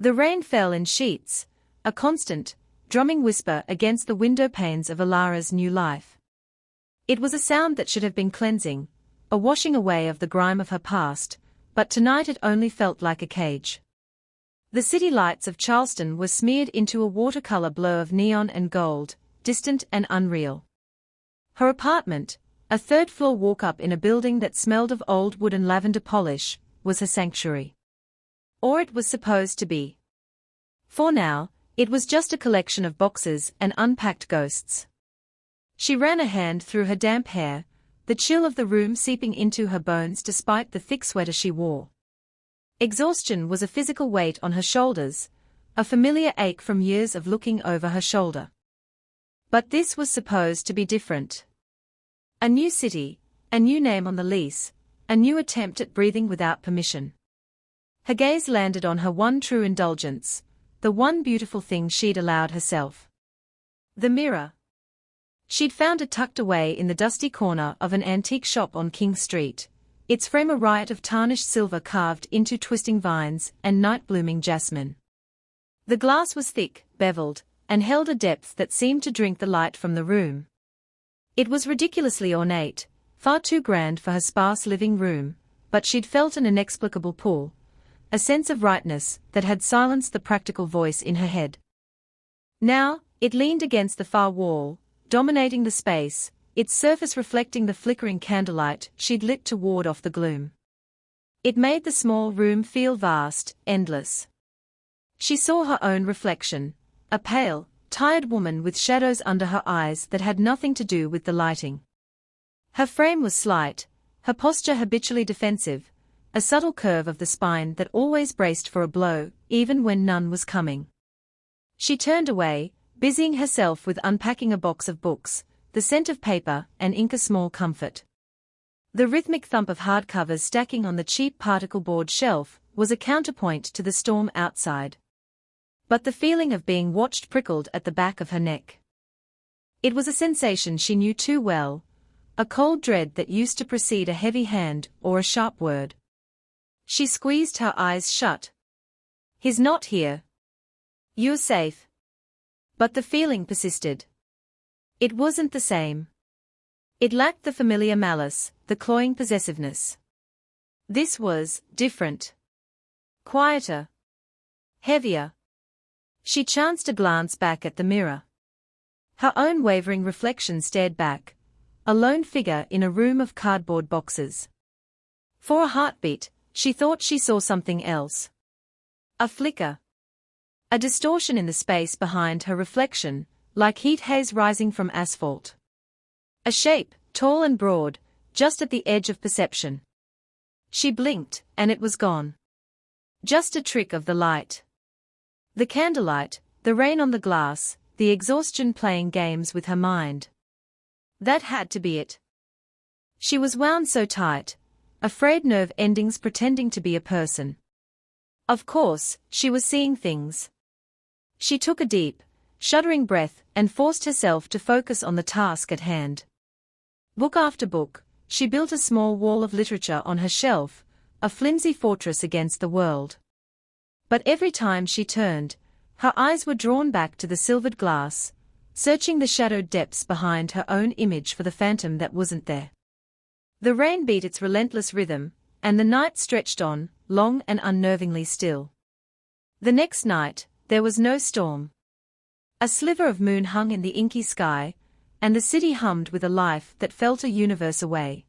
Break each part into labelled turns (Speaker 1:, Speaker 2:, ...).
Speaker 1: The rain fell in sheets, a constant, drumming whisper against the window panes of Ilara's new life. It was a sound that should have been cleansing, a washing away of the grime of her past, but tonight it only felt like a cage. The city lights of Charleston were smeared into a watercolor blur of neon and gold, distant and unreal. Her apartment, a third-floor walk-up in a building that smelled of old wood and lavender polish, was her sanctuary. Or it was supposed to be. For now, it was just a collection of boxes and unpacked ghosts. She ran a hand through her damp hair, the chill of the room seeping into her bones despite the thick sweater she wore. Exhaustion was a physical weight on her shoulders, a familiar ache from years of looking over her shoulder. But this was supposed to be different. A new city, a new name on the lease, a new attempt at breathing without permission. Her gaze landed on her one true indulgence, the one beautiful thing she'd allowed herself. The mirror. She'd found it tucked away in the dusty corner of an antique shop on King Street, its frame a riot of tarnished silver carved into twisting vines and night-blooming jasmine. The glass was thick, beveled, and held a depth that seemed to drink the light from the room. It was ridiculously ornate, far too grand for her sparse living room, but she'd felt an inexplicable pull, a sense of rightness that had silenced the practical voice in her head. Now, it leaned against the far wall, dominating the space, its surface reflecting the flickering candlelight she'd lit to ward off the gloom. It made the small room feel vast, endless. She saw her own reflection, a pale, tired woman with shadows under her eyes that had nothing to do with the lighting. Her frame was slight, her posture habitually defensive, a subtle curve of the spine that always braced for a blow, even when none was coming. She turned away, busying herself with unpacking a box of books, the scent of paper and ink a small comfort. The rhythmic thump of hardcovers stacking on the cheap particle board shelf was a counterpoint to the storm outside. But the feeling of being watched prickled at the back of her neck. It was a sensation she knew too well, a cold dread that used to precede a heavy hand or a sharp word. She squeezed her eyes shut. He's not here. You're safe. But the feeling persisted. It wasn't the same. It lacked the familiar malice, the cloying possessiveness. This was different. Quieter. Heavier. She chanced a glance back at the mirror. Her own wavering reflection stared back, a lone figure in a room of cardboard boxes. For a heartbeat, she thought she saw something else. A flicker. A distortion in the space behind her reflection, like heat haze rising from asphalt. A shape, tall and broad, just at the edge of perception. She blinked, and it was gone. Just a trick of the light. The candlelight, the rain on the glass, the exhaustion playing games with her mind. That had to be it. She was wound so tight, afraid nerve endings pretending to be a person. Of course, she was seeing things. She took a deep, shuddering breath and forced herself to focus on the task at hand. Book after book, she built a small wall of literature on her shelf, a flimsy fortress against the world. But every time she turned, her eyes were drawn back to the silvered glass, searching the shadowed depths behind her own image for the phantom that wasn't there. The rain beat its relentless rhythm, and the night stretched on, long and unnervingly still. The next night, there was no storm. A sliver of moon hung in the inky sky, and the city hummed with a life that felt a universe away.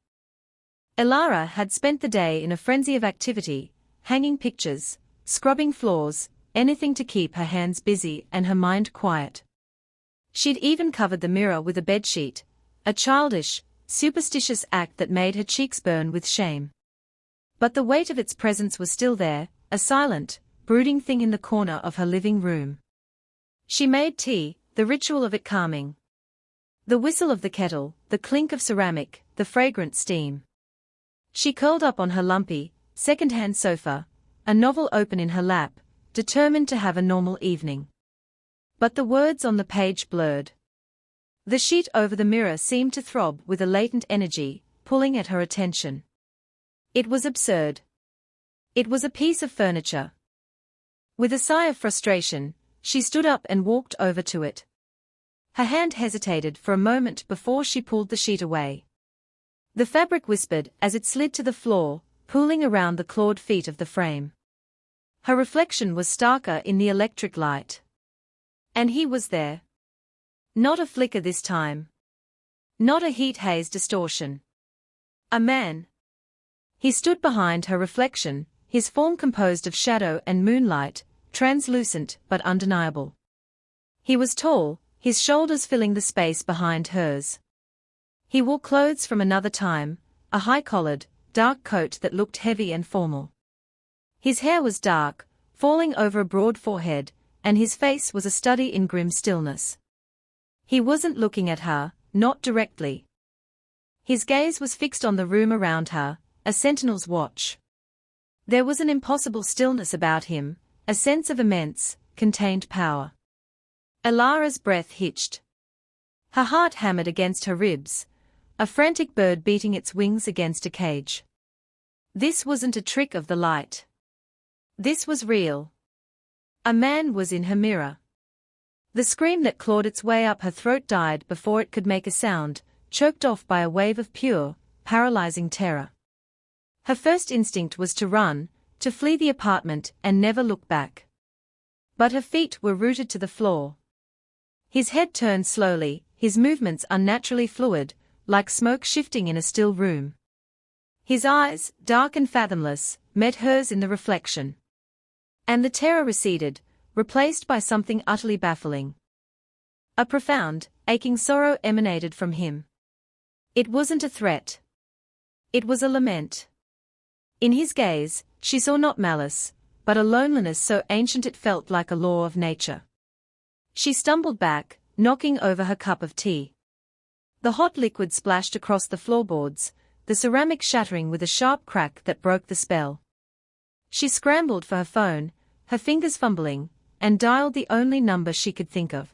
Speaker 1: Ilara had spent the day in a frenzy of activity, hanging pictures, scrubbing floors, anything to keep her hands busy and her mind quiet. She'd even covered the mirror with a bedsheet, a childish, superstitious act that made her cheeks burn with shame. But the weight of its presence was still there, a silent, brooding thing in the corner of her living room. She made tea, the ritual of it calming. The whistle of the kettle, the clink of ceramic, the fragrant steam. She curled up on her lumpy, second-hand sofa, a novel open in her lap, determined to have a normal evening. But the words on the page blurred. The sheet over the mirror seemed to throb with a latent energy, pulling at her attention. It was absurd. It was a piece of furniture. With a sigh of frustration, she stood up and walked over to it. Her hand hesitated for a moment before she pulled the sheet away. The fabric whispered as it slid to the floor, pooling around the clawed feet of the frame. Her reflection was starker in the electric light. And he was there. Not a flicker this time. Not a heat haze distortion. A man. He stood behind her reflection, his form composed of shadow and moonlight, translucent but undeniable. He was tall, his shoulders filling the space behind hers. He wore clothes from another time, a high-collared, dark coat that looked heavy and formal. His hair was dark, falling over a broad forehead, and his face was a study in grim stillness. He wasn't looking at her, not directly. His gaze was fixed on the room around her, a sentinel's watch. There was an impossible stillness about him, a sense of immense, contained power. Ilara's breath hitched. Her heart hammered against her ribs, a frantic bird beating its wings against a cage. This wasn't a trick of the light. This was real. A man was in her mirror. The scream that clawed its way up her throat died before it could make a sound, choked off by a wave of pure, paralyzing terror. Her first instinct was to run, to flee the apartment and never look back. But her feet were rooted to the floor. His head turned slowly, his movements unnaturally fluid, like smoke shifting in a still room. His eyes, dark and fathomless, met hers in the reflection. And the terror receded, replaced by something utterly baffling. A profound, aching sorrow emanated from him. It wasn't a threat. It was a lament. In his gaze, she saw not malice, but a loneliness so ancient it felt like a law of nature. She stumbled back, knocking over her cup of tea. The hot liquid splashed across the floorboards, the ceramic shattering with a sharp crack that broke the spell. She scrambled for her phone, her fingers fumbling, and dialed the only number she could think of.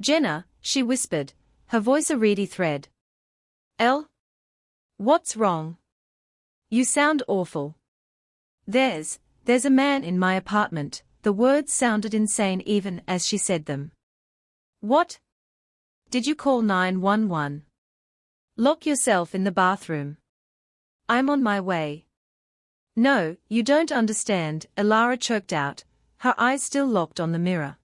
Speaker 1: "Jenna," she whispered, her voice a reedy thread. "Elle? What's wrong? You sound awful." There's a man in my apartment," the words sounded insane even as she said them. "What? Did you call 911? Lock yourself in the bathroom. I'm on my way." "No, you don't understand," Ilara choked out, her eyes still locked on the mirror.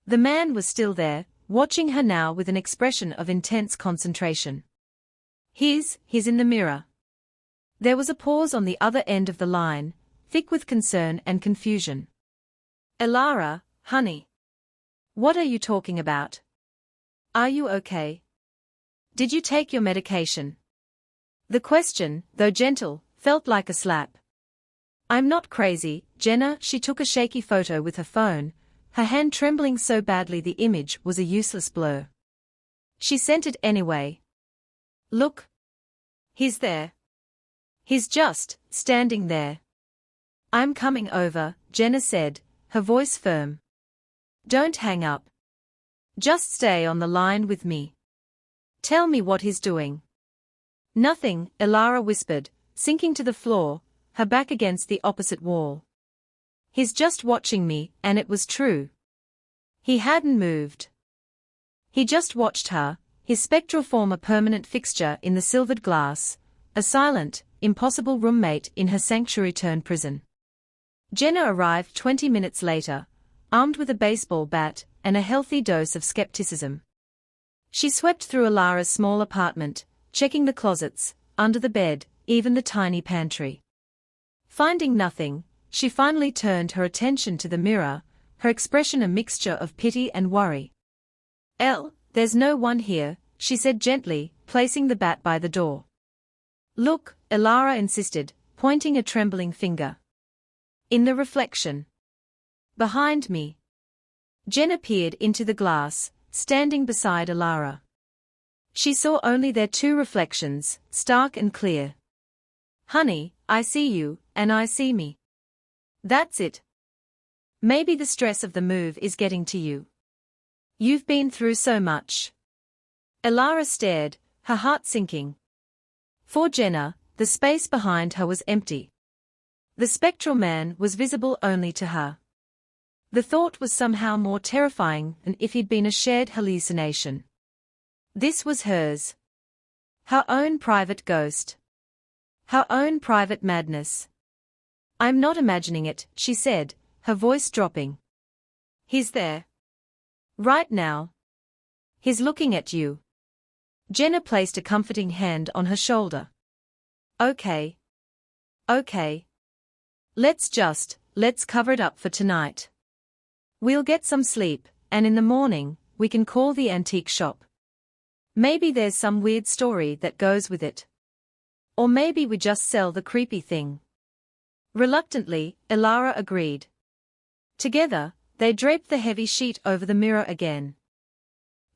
Speaker 1: The man was still there, watching her now with an expression of intense concentration. He's in the mirror." There was a pause on the other end of the line, thick with concern and confusion. "Ilara, honey. What are you talking about? Are you okay? Did you take your medication?" The question, though gentle, felt like a slap. "I'm not crazy, Jenna." She took a shaky photo with her phone, her hand trembling so badly the image was a useless blur. She sent it anyway. "Look. He's there. He's just standing there." "I'm coming over," Jenna said, her voice firm. "Don't hang up. Just stay on the line with me. Tell me what he's doing." "Nothing," Ilara whispered, sinking to the floor, her back against the opposite wall. "He's just watching me," and it was true. He hadn't moved. He just watched her, his spectral form a permanent fixture in the silvered glass, a silent, impossible roommate in her sanctuary-turned-prison. Jenna arrived 20 minutes later, armed with a baseball bat and a healthy dose of skepticism. She swept through Ilara's small apartment, checking the closets, under the bed, even the tiny pantry. Finding nothing, she finally turned her attention to the mirror, her expression a mixture of pity and worry. "Elle, there's no one here," she said gently, placing the bat by the door. "Look," Ilara insisted, pointing a trembling finger. "In the reflection. Behind me." Jenna peered into the glass, standing beside Ilara. She saw only their two reflections, stark and clear. "Honey, I see you, and I see me. That's it. Maybe the stress of the move is getting to you. You've been through so much." Ilara stared, her heart sinking. For Jenna, the space behind her was empty. The spectral man was visible only to her. The thought was somehow more terrifying than if he'd been a shared hallucination. This was hers. Her own private ghost. Her own private madness. "I'm not imagining it," she said, her voice dropping. "He's there. Right now. He's looking at you." Jenna placed a comforting hand on her shoulder. Okay. Okay. Let's cover it up for tonight. We'll get some sleep, and in the morning, we can call the antique shop. Maybe there's some weird story that goes with it. Or maybe we just sell the creepy thing." Reluctantly, Elara agreed. Together, they draped the heavy sheet over the mirror again.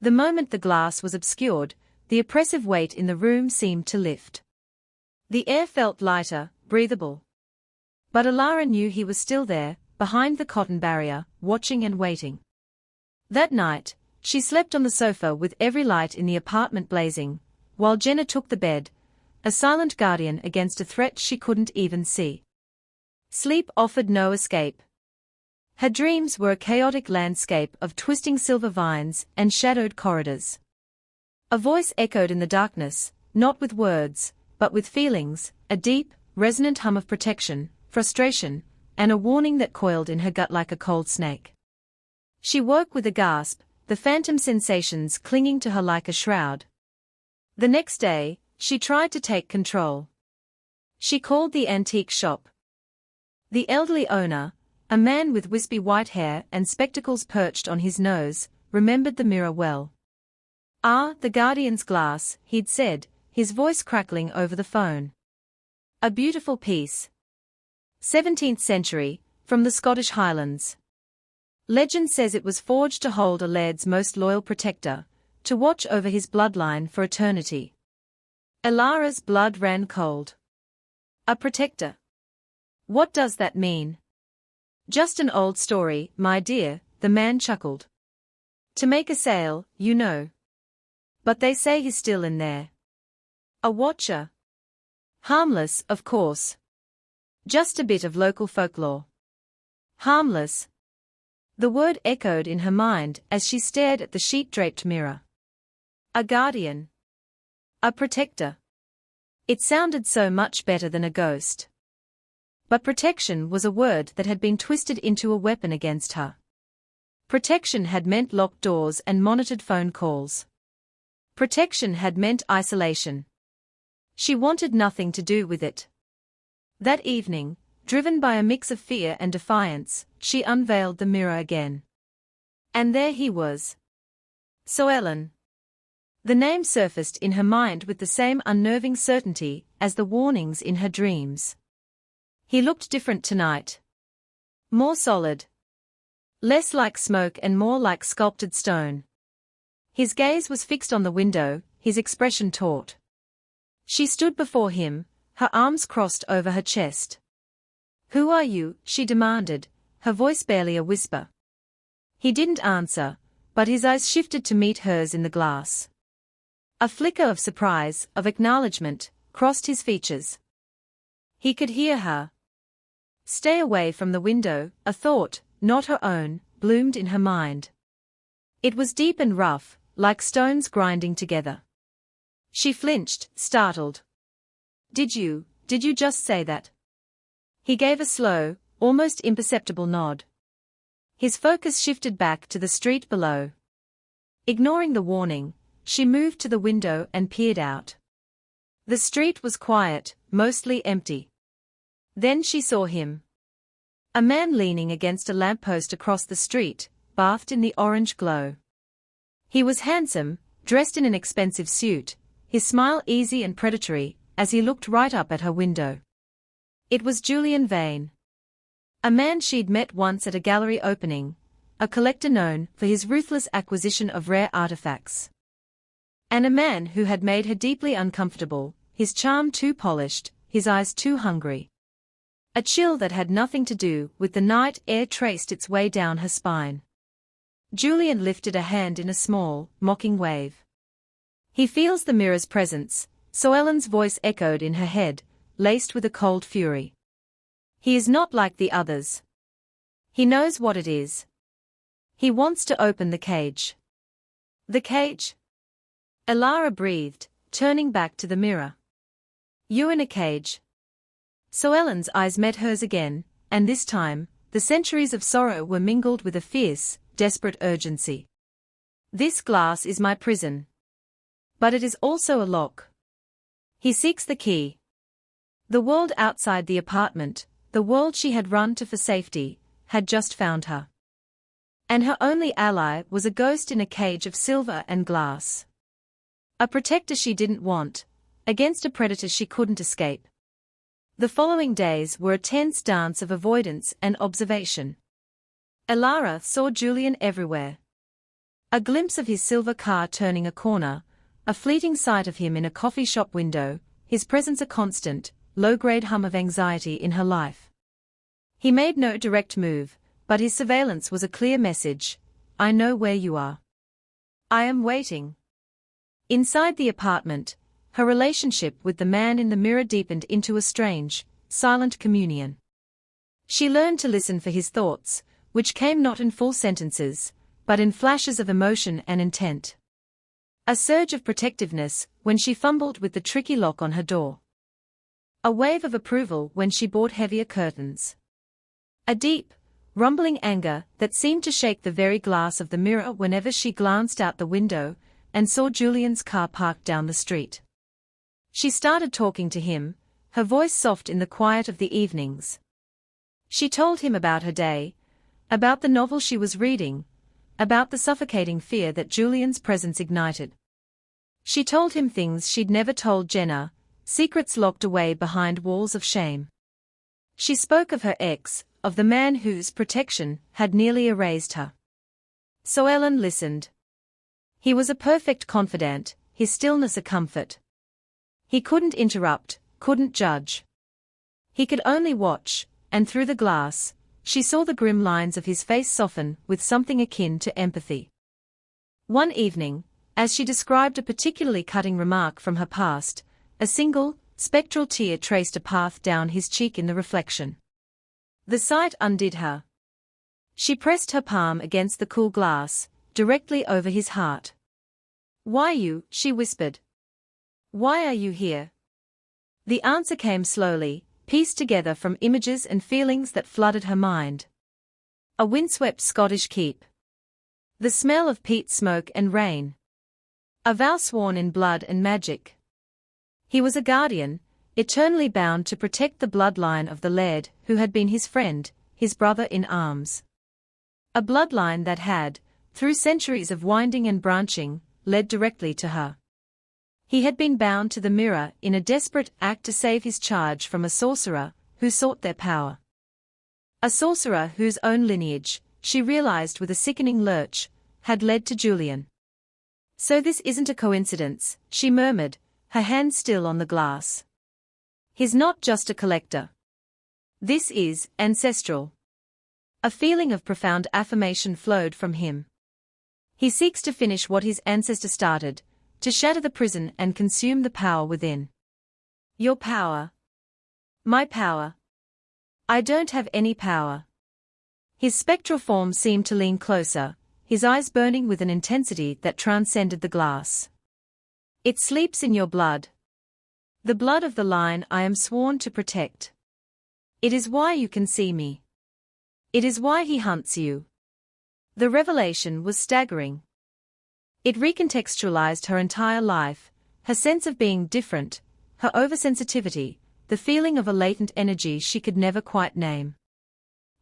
Speaker 1: The moment the glass was obscured, the oppressive weight in the room seemed to lift. The air felt lighter, breathable. But Elara knew he was still there, behind the cotton barrier, watching and waiting. That night, she slept on the sofa with every light in the apartment blazing, while Jenna took the bed, a silent guardian against a threat she couldn't even see. Sleep offered no escape. Her dreams were a chaotic landscape of twisting silver vines and shadowed corridors. A voice echoed in the darkness, not with words, but with feelings, a deep, resonant hum of protection, frustration, and a warning that coiled in her gut like a cold snake. She woke with a gasp, the phantom sensations clinging to her like a shroud. The next day, she tried to take control. She called the antique shop. The elderly owner, a man with wispy white hair and spectacles perched on his nose, remembered the mirror well. "Ah, the Guardian's glass," he'd said, his voice crackling over the phone. "A beautiful piece. 17th century, from the Scottish Highlands. Legend says it was forged to hold a laird's most loyal protector, to watch over his bloodline for eternity." Elara's blood ran cold. A protector? What does that mean? "Just an old story, my dear," the man chuckled. "To make a sale, you know. But they say he's still in there. A watcher. Harmless, of course. Just a bit of local folklore." Harmless. The word echoed in her mind as she stared at the sheet-draped mirror. A guardian. A protector. It sounded so much better than a ghost. But protection was a word that had been twisted into a weapon against her. Protection had meant locked doors and monitored phone calls. Protection had meant isolation. She wanted nothing to do with it. That evening, driven by a mix of fear and defiance, she unveiled the mirror again. And there he was. Soellen. The name surfaced in her mind with the same unnerving certainty as the warnings in her dreams. He looked different tonight. More solid. Less like smoke and more like sculpted stone. His gaze was fixed on the window, his expression taut. She stood before him, her arms crossed over her chest. "Who are you?" she demanded, her voice barely a whisper. He didn't answer, but his eyes shifted to meet hers in the glass. A flicker of surprise, of acknowledgement, crossed his features. He could hear her. Stay away from the window, a thought, not her own, bloomed in her mind. It was deep and rough, like stones grinding together. She flinched, startled. Did you just say that?" He gave a slow, almost imperceptible nod. His focus shifted back to the street below. Ignoring the warning, she moved to the window and peered out. The street was quiet, mostly empty. Then she saw him. A man leaning against a lamppost across the street, bathed in the orange glow. He was handsome, dressed in an expensive suit, his smile easy and predatory, as he looked right up at her window. It was Julian Vane. A man she'd met once at a gallery opening, a collector known for his ruthless acquisition of rare artifacts. And a man who had made her deeply uncomfortable, his charm too polished, his eyes too hungry. A chill that had nothing to do with the night air traced its way down her spine. Julian lifted a hand in a small, mocking wave. "He feels the mirror's presence," Soellen's voice echoed in her head, laced with a cold fury. "He is not like the others. He knows what it is. He wants to open the cage. The cage? Elara breathed, turning back to the mirror. You in a cage? Soelan's eyes met hers again, and this time, the centuries of sorrow were mingled with a fierce, desperate urgency. This glass is my prison. But it is also a lock. He seeks the key. The world outside the apartment, the world she had run to for safety, had just found her. And her only ally was a ghost in a cage of silver and glass. A protector she didn't want, against a predator she couldn't escape. The following days were a tense dance of avoidance and observation. Elara saw Julian everywhere. A glimpse of his silver car turning a corner, a fleeting sight of him in a coffee shop window, his presence a constant, low-grade hum of anxiety in her life. He made no direct move, but his surveillance was a clear message: I know where you are. I am waiting. Inside the apartment, her relationship with the man in the mirror deepened into a strange, silent communion. She learned to listen for his thoughts, which came not in full sentences, but in flashes of emotion and intent. A surge of protectiveness when she fumbled with the tricky lock on her door. A wave of approval when she bought heavier curtains. A deep, rumbling anger that seemed to shake the very glass of the mirror whenever she glanced out the window and saw Julian's car parked down the street. She started talking to him, her voice soft in the quiet of the evenings. She told him about her day, about the novel she was reading, about the suffocating fear that Julian's presence ignited. She told him things she'd never told Jenna, secrets locked away behind walls of shame. She spoke of her ex, of the man whose protection had nearly erased her. Soelan listened. He was a perfect confidant, his stillness a comfort. He couldn't interrupt, couldn't judge. He could only watch, and through the glass, she saw the grim lines of his face soften with something akin to empathy. One evening, as she described a particularly cutting remark from her past, a single, spectral tear traced a path down his cheek in the reflection. The sight undid her. She pressed her palm against the cool glass, directly over his heart. Why you, she whispered. Why are you here? The answer came slowly, pieced together from images and feelings that flooded her mind. A windswept Scottish keep. The smell of peat smoke and rain. A vow sworn in blood and magic. He was a guardian, eternally bound to protect the bloodline of the laird who had been his friend, his brother in arms. A bloodline that had, through centuries of winding and branching, led directly to her. He had been bound to the mirror in a desperate act to save his charge from a sorcerer who sought their power. A sorcerer whose own lineage, she realized with a sickening lurch, had led to Julian. So this isn't a coincidence, she murmured, her hand still on the glass. He's not just a collector. This is ancestral. A feeling of profound affirmation flowed from him. He seeks to finish what his ancestor started, to shatter the prison and consume the power within. Your power. My power. I don't have any power. His spectral form seemed to lean closer, his eyes burning with an intensity that transcended the glass. It sleeps in your blood. The blood of the line I am sworn to protect. It is why you can see me. It is why he hunts you. The revelation was staggering. It recontextualized her entire life, her sense of being different, her oversensitivity, the feeling of a latent energy she could never quite name.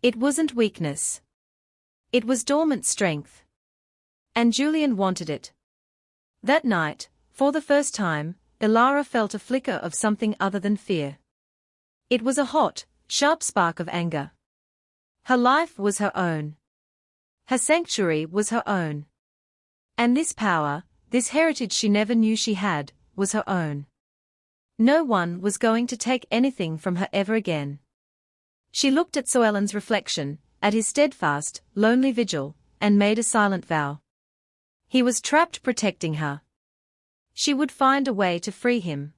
Speaker 1: It wasn't weakness. It was dormant strength. And Julian wanted it. That night, for the first time, Elara felt a flicker of something other than fear. It was a hot, sharp spark of anger. Her life was her own. Her sanctuary was her own. And this power, this heritage she never knew she had, was her own. No one was going to take anything from her ever again. She looked at Soelan's reflection, at his steadfast, lonely vigil, and made a silent vow. He was trapped protecting her. She would find a way to free him.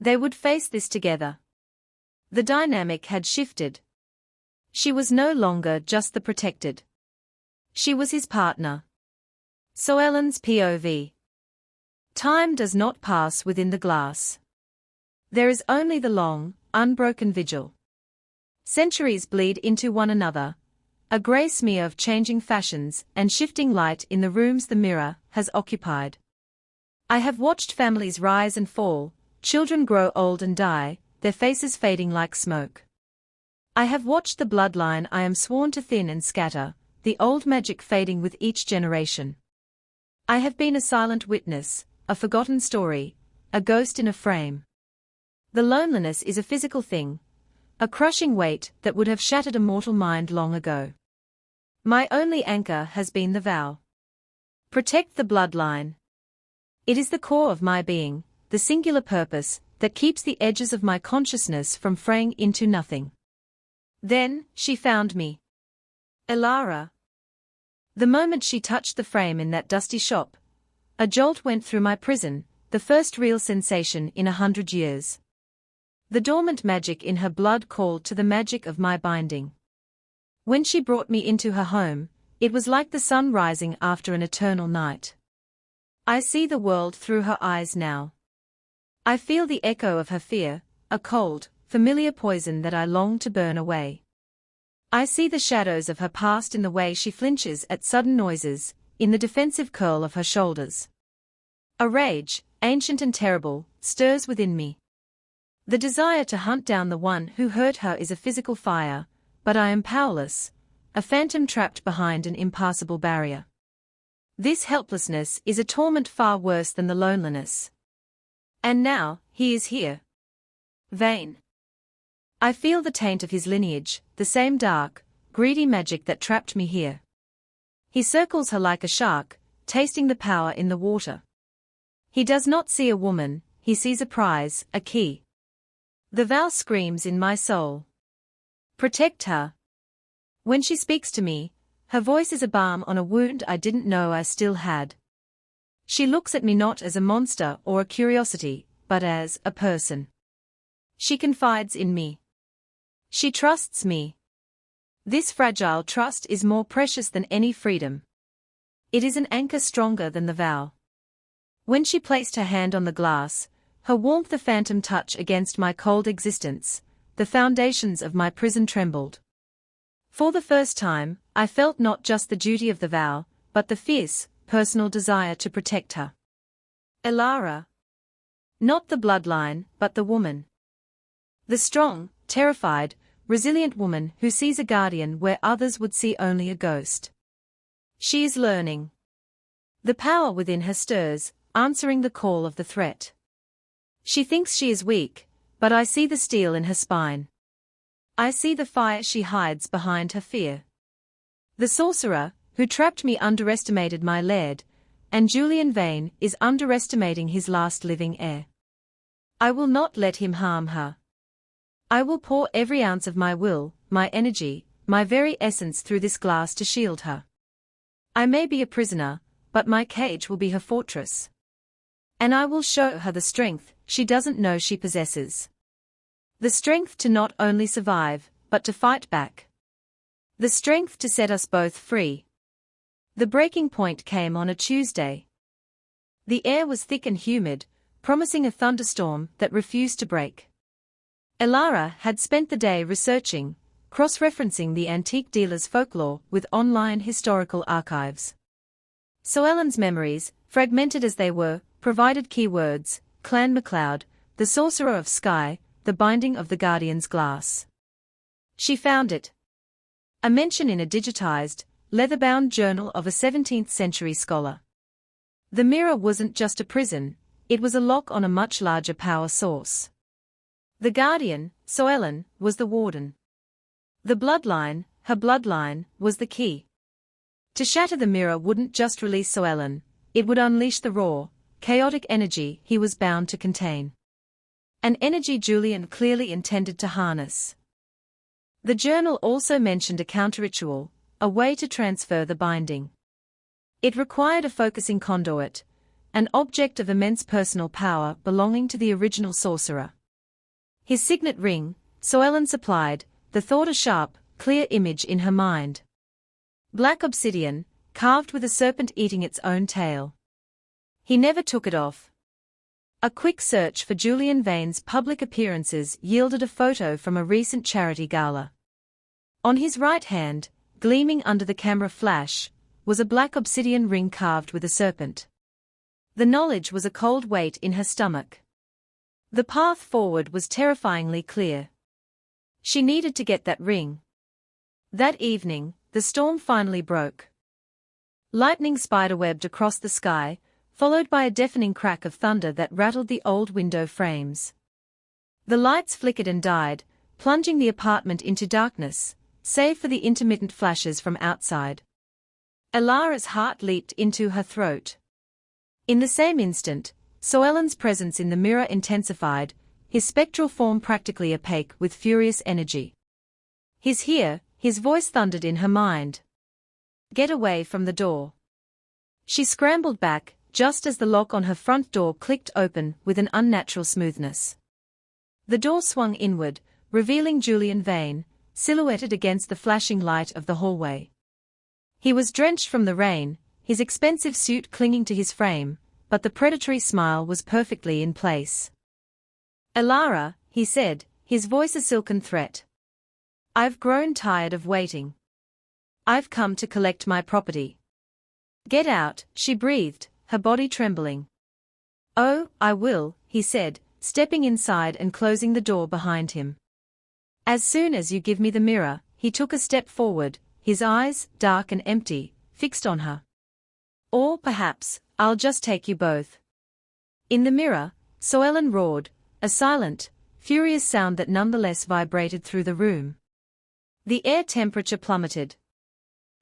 Speaker 1: They would face this together. The dynamic had shifted. She was no longer just the protected. She was his partner. Soelan's POV. Time does not pass within the glass. There is only the long, unbroken vigil. Centuries bleed into one another, a grey smear of changing fashions and shifting light in the rooms the mirror has occupied. I have watched families rise and fall, children grow old and die, their faces fading like smoke. I have watched the bloodline I am sworn to thin and scatter, the old magic fading with each generation. I have been a silent witness, a forgotten story, a ghost in a frame. The loneliness is a physical thing, a crushing weight that would have shattered a mortal mind long ago. My only anchor has been the vow. Protect the bloodline. It is the core of my being, the singular purpose that keeps the edges of my consciousness from fraying into nothing. Then, she found me. Elara. The moment she touched the frame in that dusty shop, a jolt went through my prison, the first real sensation in 100 years. The dormant magic in her blood called to the magic of my binding. When she brought me into her home, it was like the sun rising after an eternal night. I see the world through her eyes now. I feel the echo of her fear, a cold, familiar poison that I long to burn away. I see the shadows of her past in the way she flinches at sudden noises, in the defensive curl of her shoulders. A rage, ancient and terrible, stirs within me. The desire to hunt down the one who hurt her is a physical fire, but I am powerless, a phantom trapped behind an impassable barrier. This helplessness is a torment far worse than the loneliness. And now, he is here. Vane. I feel the taint of his lineage, the same dark, greedy magic that trapped me here. He circles her like a shark, tasting the power in the water. He does not see a woman, he sees a prize, a key. The vow screams in my soul. Protect her. When she speaks to me, her voice is a balm on a wound I didn't know I still had. She looks at me not as a monster or a curiosity, but as a person. She confides in me. She trusts me. This fragile trust is more precious than any freedom. It is an anchor stronger than the vow. When she placed her hand on the glass, her warmth a phantom touch against my cold existence, the foundations of my prison trembled. For the first time, I felt not just the duty of the vow, but the fierce, personal desire to protect her. Elara. Not the bloodline, but the woman. The strong, terrified, resilient woman who sees a guardian where others would see only a ghost. She is learning. The power within her stirs, answering the call of the threat. She thinks she is weak, but I see the steel in her spine. I see the fire she hides behind her fear. The sorcerer, who trapped me, underestimated my laird, and Julian Vane is underestimating his last living heir. I will not let him harm her. I will pour every ounce of my will, my energy, my very essence through this glass to shield her. I may be a prisoner, but my cage will be her fortress. And I will show her the strength she doesn't know she possesses. The strength to not only survive, but to fight back. The strength to set us both free. The breaking point came on a Tuesday. The air was thick and humid, promising a thunderstorm that refused to break. Elara had spent the day researching, cross-referencing the antique dealer's folklore with online historical archives. Soelan's memories, fragmented as they were, provided keywords: Clan MacLeod, the Sorcerer of Sky, the binding of the Guardian's glass. She found it. A mention in a digitized, leather-bound journal of a 17th-century scholar. The mirror wasn't just a prison, it was a lock on a much larger power source. The Guardian, Soelan, was the warden. The bloodline, her bloodline, was the key. To shatter the mirror wouldn't just release Soelan, it would unleash the raw, chaotic energy he was bound to contain. An energy Julian clearly intended to harness. The journal also mentioned a counter-ritual, a way to transfer the binding. It required a focusing conduit, an object of immense personal power belonging to the original sorcerer. His signet ring, Soelan supplied, the thought a sharp, clear image in her mind. Black obsidian, carved with a serpent eating its own tail. He never took it off. A quick search for Julian Vane's public appearances yielded a photo from a recent charity gala. On his right hand, gleaming under the camera flash, was a black obsidian ring carved with a serpent. The knowledge was a cold weight in her stomach. The path forward was terrifyingly clear. She needed to get that ring. That evening, the storm finally broke. Lightning spiderwebbed across the sky, followed by a deafening crack of thunder that rattled the old window frames. The lights flickered and died, plunging the apartment into darkness, save for the intermittent flashes from outside. Elara's heart leaped into her throat. In the same instant, Soelen's presence in the mirror intensified, his spectral form practically opaque with furious energy. "He's here," his voice thundered in her mind. "Get away from the door." She scrambled back, just as the lock on her front door clicked open with an unnatural smoothness. The door swung inward, revealing Julian Vane, silhouetted against the flashing light of the hallway. He was drenched from the rain, his expensive suit clinging to his frame, but the predatory smile was perfectly in place. "Elara," he said, his voice a silken threat. "I've grown tired of waiting. I've come to collect my property." "Get out," she breathed, her body trembling. "Oh, I will," he said, stepping inside and closing the door behind him. "As soon as you give me the mirror," he took a step forward, his eyes, dark and empty, fixed on her. "Or perhaps, I'll just take you both." In the mirror, Soelen roared, a silent, furious sound that nonetheless vibrated through the room. The air temperature plummeted.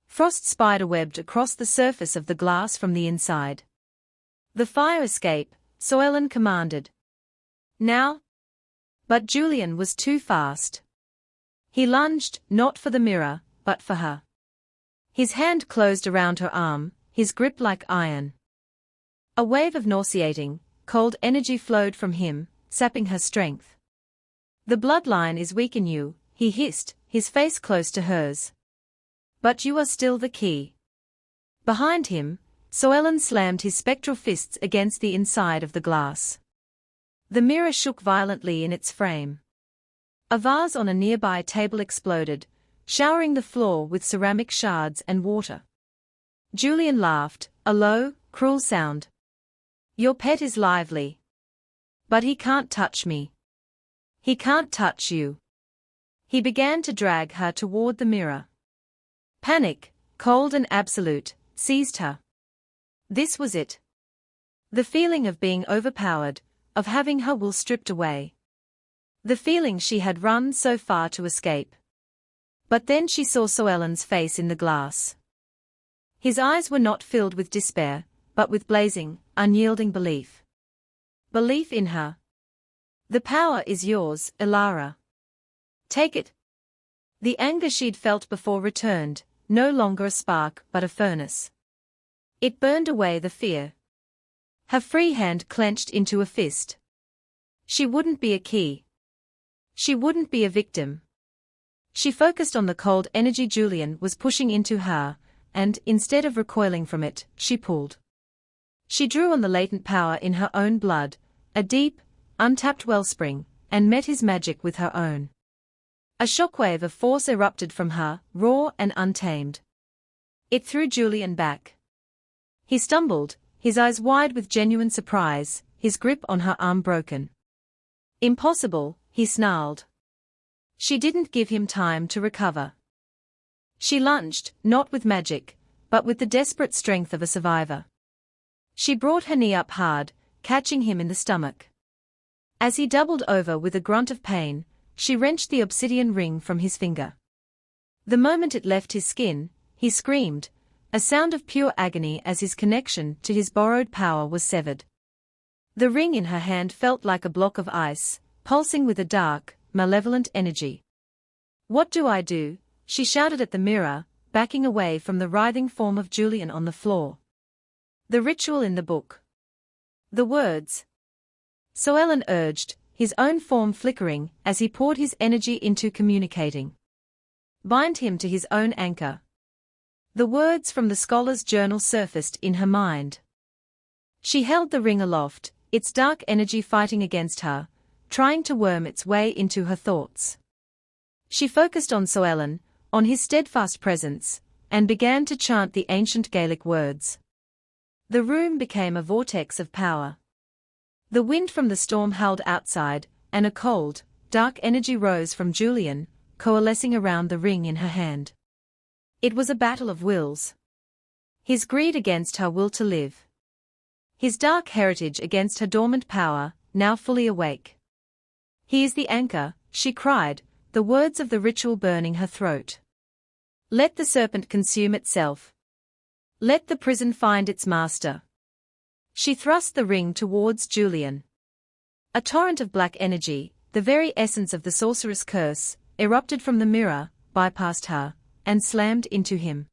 Speaker 1: Frost spiderwebbed across the surface of the glass from the inside. "The fire escape," Soelen commanded. "Now?" But Julian was too fast. He lunged, not for the mirror, but for her. His hand closed around her arm, his grip like iron. A wave of nauseating, cold energy flowed from him, sapping her strength. "The bloodline is weak in you," he hissed, his face close to hers. "But you are still the key." Behind him, Soelen slammed his spectral fists against the inside of the glass. The mirror shook violently in its frame. A vase on a nearby table exploded, showering the floor with ceramic shards and water. Julian laughed, a low, cruel sound. "Your pet is lively. But he can't touch me. He can't touch you." He began to drag her toward the mirror. Panic, cold and absolute, seized her. This was it. The feeling of being overpowered, of having her will stripped away. The feeling she had run so far to escape. But then she saw Soelen's face in the glass. His eyes were not filled with despair, but with blazing, unyielding belief. Belief in her. "The power is yours, Elara. Take it." The anger she'd felt before returned, no longer a spark but a furnace. It burned away the fear. Her free hand clenched into a fist. She wouldn't be a key. She wouldn't be a victim. She focused on the cold energy Julian was pushing into her, and, instead of recoiling from it, she pulled. She drew on the latent power in her own blood, a deep, untapped wellspring, and met his magic with her own. A shockwave of force erupted from her, raw and untamed. It threw Julian back. He stumbled, his eyes wide with genuine surprise, his grip on her arm broken. "Impossible," he snarled. She didn't give him time to recover. She lunged, not with magic, but with the desperate strength of a survivor. She brought her knee up hard, catching him in the stomach. As he doubled over with a grunt of pain, she wrenched the obsidian ring from his finger. The moment it left his skin, he screamed, a sound of pure agony as his connection to his borrowed power was severed. The ring in her hand felt like a block of ice, pulsing with a dark, malevolent energy. "What do I do?" she shouted at the mirror, backing away from the writhing form of Julian on the floor. "The ritual in the book. The words." Soelen urged, his own form flickering as he poured his energy into communicating. Bind him to his own anchor. The words from the scholar's journal surfaced in her mind. She held the ring aloft, its dark energy fighting against her, trying to worm its way into her thoughts. She focused on Soellen, on his steadfast presence, and began to chant the ancient Gaelic words. The room became a vortex of power. The wind from the storm howled outside, and a cold, dark energy rose from Julian, coalescing around the ring in her hand. It was a battle of wills. His greed against her will to live. His dark heritage against her dormant power, now fully awake. He is the anchor, she cried, the words of the ritual burning her throat. Let the serpent consume itself. Let the prison find its master. She thrust the ring towards Julian. A torrent of black energy, the very essence of the sorceress curse, erupted from the mirror, bypassed her, and slammed into him.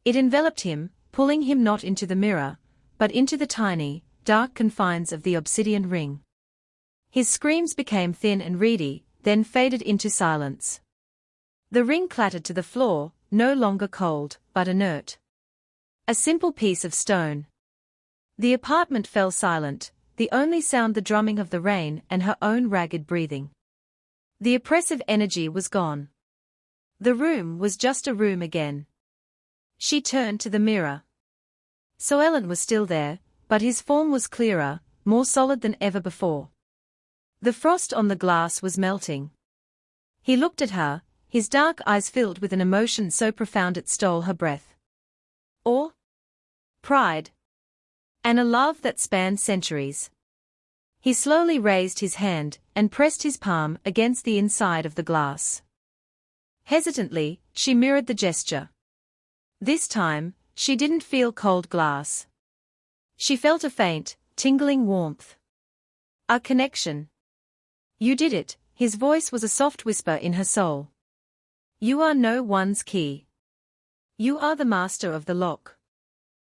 Speaker 1: It enveloped him, pulling him not into the mirror, but into the tiny, dark confines of the obsidian ring. His screams became thin and reedy, then faded into silence. The ring clattered to the floor, no longer cold, but inert. A simple piece of stone. The apartment fell silent, the only sound the drumming of the rain and her own ragged breathing. The oppressive energy was gone. The room was just a room again. She turned to the mirror. Soellen was still there, but his form was clearer, more solid than ever before. The frost on the glass was melting. He looked at her, his dark eyes filled with an emotion so profound it stole her breath. Awe? Pride? And a love that spanned centuries. He slowly raised his hand and pressed his palm against the inside of the glass. Hesitantly, she mirrored the gesture. This time, she didn't feel cold glass. She felt a faint, tingling warmth. A connection. You did it, his voice was a soft whisper in her soul. You are no one's key. You are the master of the lock.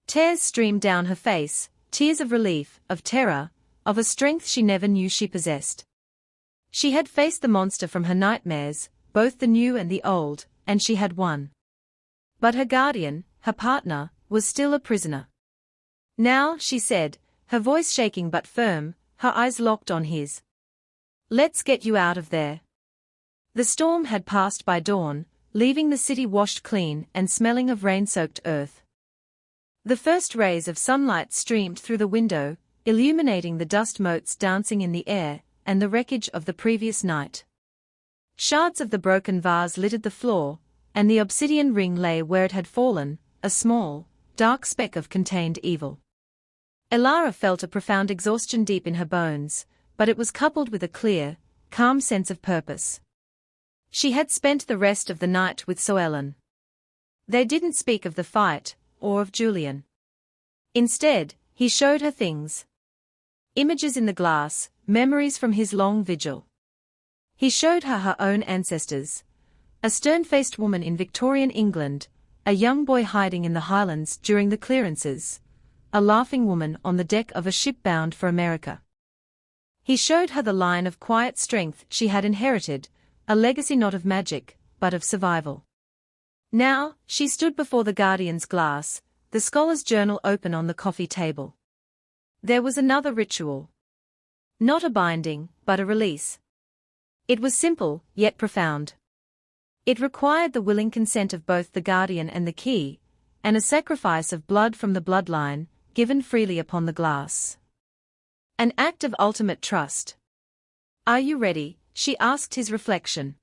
Speaker 1: Tears streamed down her face, tears of relief, of terror, of a strength she never knew she possessed. She had faced the monster from her nightmares, both the new and the old, and she had won. But her guardian, her partner, was still a prisoner. Now, she said, her voice shaking but firm, her eyes locked on his. Let's get you out of there. The storm had passed by dawn, leaving the city washed clean and smelling of rain-soaked earth. The first rays of sunlight streamed through the window, illuminating the dust motes dancing in the air, and the wreckage of the previous night. Shards of the broken vase littered the floor, and the obsidian ring lay where it had fallen, a small, dark speck of contained evil. Elara felt a profound exhaustion deep in her bones, but it was coupled with a clear, calm sense of purpose. She had spent the rest of the night with Soellen. They didn't speak of the fight, or of Julian. Instead, he showed her things. Images in the glass, memories from his long vigil. He showed her her own ancestors. A stern-faced woman in Victorian England, a young boy hiding in the Highlands during the clearances, a laughing woman on the deck of a ship bound for America. He showed her the line of quiet strength she had inherited, a legacy not of magic, but of survival. Now, she stood before the guardian's glass, the scholar's journal open on the coffee table. There was another ritual. Not a binding, but a release. It was simple, yet profound. It required the willing consent of both the guardian and the key, and a sacrifice of blood from the bloodline, given freely upon the glass. An act of ultimate trust. Are you ready? She asked his reflection.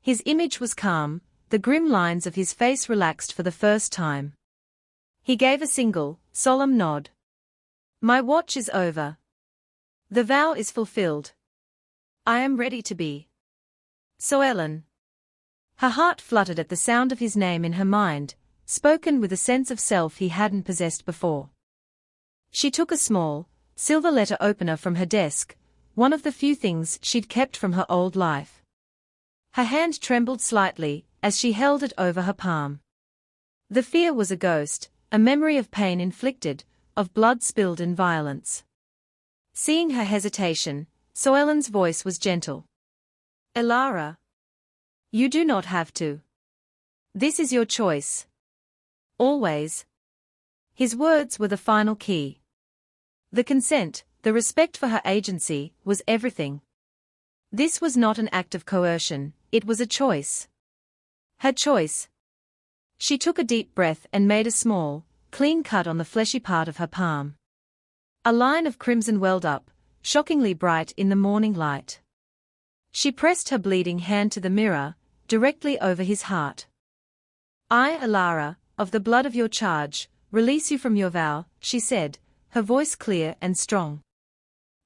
Speaker 1: His image was calm, the grim lines of his face relaxed for the first time. He gave a single, solemn nod. My watch is over. The vow is fulfilled. I am ready to be. Soellen. Her heart fluttered at the sound of his name in her mind, spoken with a sense of self he hadn't possessed before. She took a small, silver letter opener from her desk, one of the few things she'd kept from her old life. Her hand trembled slightly as she held it over her palm. The fear was a ghost, a memory of pain inflicted, of blood spilled in violence. Seeing her hesitation, Soellen's voice was gentle. Elara. You do not have to. This is your choice. Always. His words were the final key. The consent, the respect for her agency, was everything. This was not an act of coercion, it was a choice. Her choice. She took a deep breath and made a small, clean cut on the fleshy part of her palm. A line of crimson welled up, shockingly bright in the morning light. She pressed her bleeding hand to the mirror, directly over his heart. I, Alara, of the blood of your charge, release you from your vow, she said, her voice clear and strong.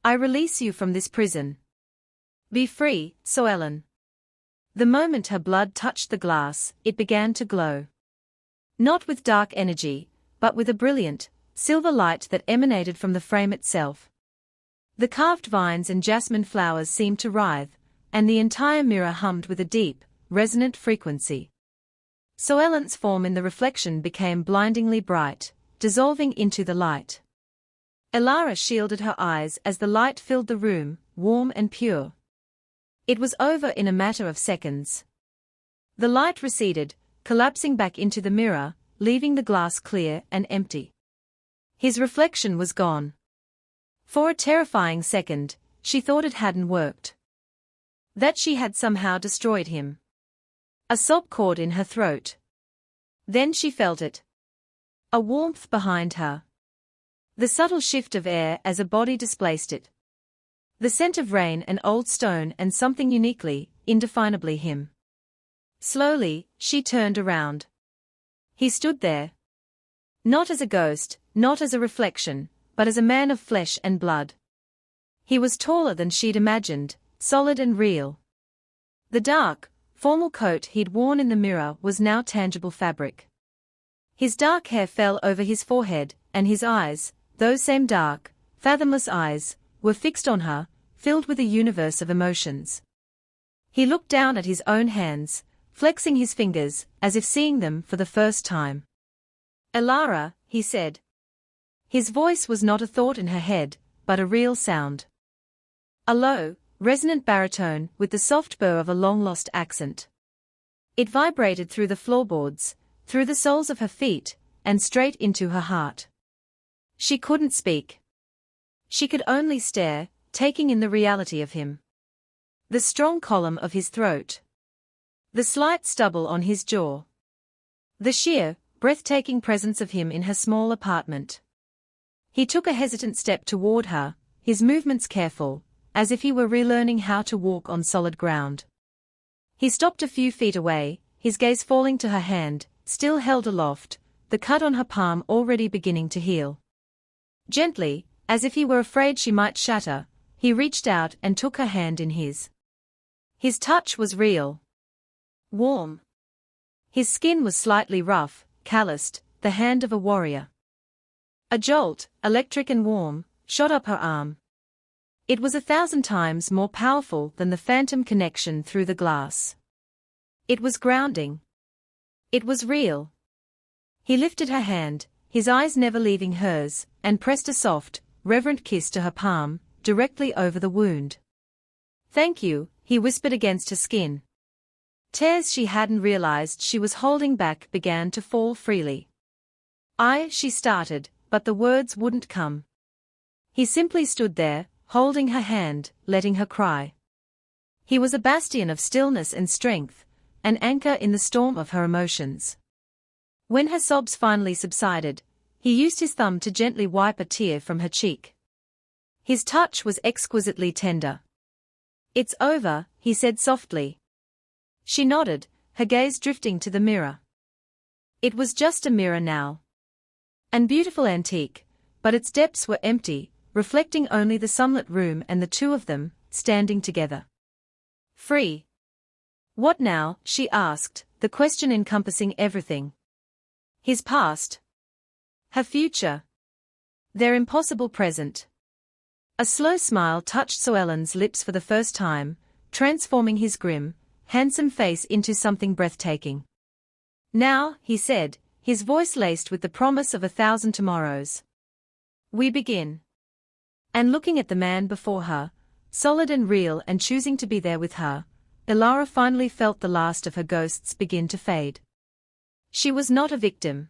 Speaker 1: I release you from this prison. Be free, Soellen. The moment her blood touched the glass, it began to glow. Not with dark energy, but with a brilliant, silver light that emanated from the frame itself. The carved vines and jasmine flowers seemed to writhe, and the entire mirror hummed with a deep, resonant frequency. Soellen's form in the reflection became blindingly bright, dissolving into the light. Alara shielded her eyes as the light filled the room, warm and pure. It was over in a matter of seconds. The light receded, collapsing back into the mirror, leaving the glass clear and empty. His reflection was gone. For a terrifying second, she thought it hadn't worked. That she had somehow destroyed him. A sob caught in her throat. Then she felt it. A warmth behind her. The subtle shift of air as a body displaced it. The scent of rain and old stone and something uniquely, indefinably him. Slowly, she turned around. He stood there. Not as a ghost, not as a reflection, but as a man of flesh and blood. He was taller than she'd imagined, solid and real. The dark, formal coat he'd worn in the mirror was now tangible fabric. His dark hair fell over his forehead, and his eyes, those same dark, fathomless eyes, were fixed on her, filled with a universe of emotions. He looked down at his own hands, flexing his fingers, as if seeing them for the first time. Alara, he said. His voice was not a thought in her head, but a real sound. A low, resonant baritone with the soft burr of a long-lost accent. It vibrated through the floorboards, through the soles of her feet, and straight into her heart. She couldn't speak. She could only stare, taking in the reality of him. The strong column of his throat. The slight stubble on his jaw. The sheer, breathtaking presence of him in her small apartment. He took a hesitant step toward her, his movements careful, as if he were relearning how to walk on solid ground. He stopped a few feet away, his gaze falling to her hand, still held aloft, the cut on her palm already beginning to heal. Gently, as if he were afraid she might shatter, he reached out and took her hand in his. His touch was real. Warm. His skin was slightly rough, calloused, the hand of a warrior. A jolt, electric and warm, shot up her arm. It was 1,000 times more powerful than the phantom connection through the glass. It was grounding. It was real. He lifted her hand, his eyes never leaving hers, and pressed a soft, reverent kiss to her palm, directly over the wound. Thank you, he whispered against her skin. Tears she hadn't realized she was holding back began to fall freely. She started, but the words wouldn't come. He simply stood there, holding her hand, letting her cry. He was a bastion of stillness and strength, an anchor in the storm of her emotions. When her sobs finally subsided, he used his thumb to gently wipe a tear from her cheek. His touch was exquisitely tender. It's over, he said softly. She nodded, her gaze drifting to the mirror. It was just a mirror now. An beautiful antique, but its depths were empty, reflecting only the sunlit room and the two of them, standing together. Free. What now? She asked, the question encompassing everything. His past. Her future. Their impossible present. A slow smile touched Soellen's lips for the first time, transforming his grim, handsome face into something breathtaking. Now, he said, his voice laced with the promise of 1,000 tomorrows. We begin. And looking at the man before her, solid and real and choosing to be there with her, Ilara finally felt the last of her ghosts begin to fade. She was not a victim.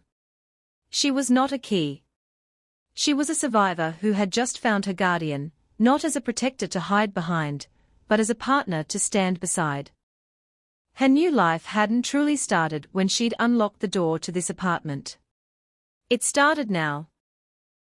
Speaker 1: She was not a key. She was a survivor who had just found her guardian, not as a protector to hide behind, but as a partner to stand beside. Her new life hadn't truly started when she'd unlocked the door to this apartment. It started now,